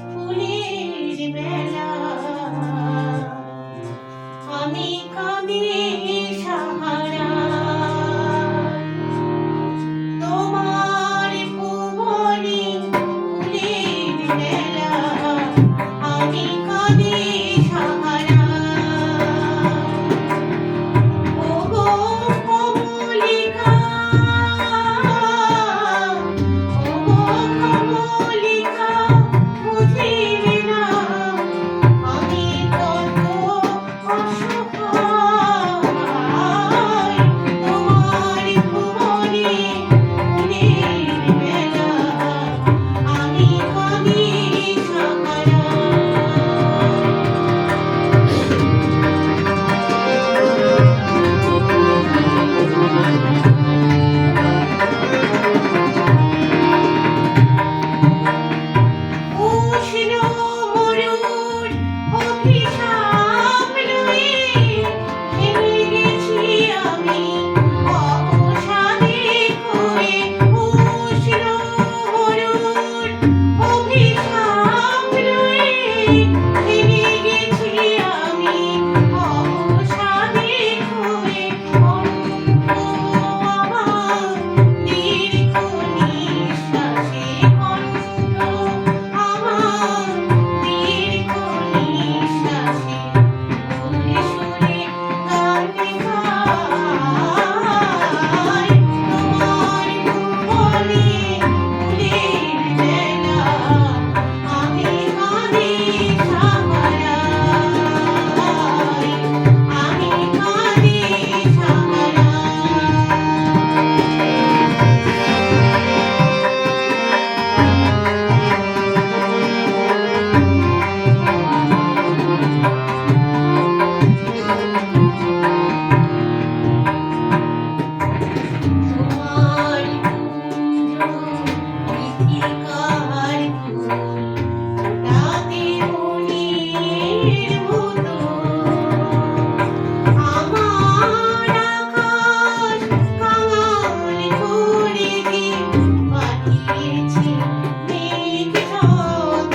ফুলের বেলা আমি কাঁদি সাহারা তোমার ভুবনে ফুলের বেলা আমি কাঁদি সাহারা ওগো কমলিকা ওগো কমলিকা বুঝিবে না আমি কত অসহায় তোমার ভুবনে ফুলের বেলা আমি কাঁদি সাহারা উষ্ণ মরুর অভিশাপ লয়ে থেমে গেছি আমি অবসাদে হয়ে উষ্ণ মরুর অভিশাপ লয়ে থেমে গেছি আমি অবসাদে হয়ে কণ্ঠ আমার দীর্ঘ নিঃশ্বাসে কণ্ঠ আমার দীর্ঘ নিঃশ্বাসে সুরে সুরে গান গায় তোমার ভুবনে ফুলের বেলা আমি কাঁদি সাহারায় আমি কাঁদি তোমার কুঞ্জ গীতিকার ফোটাতে মনের মতো আমার আকাশ কাঙাল করে দিয়ে পাঠিয়েছে মেঘ শত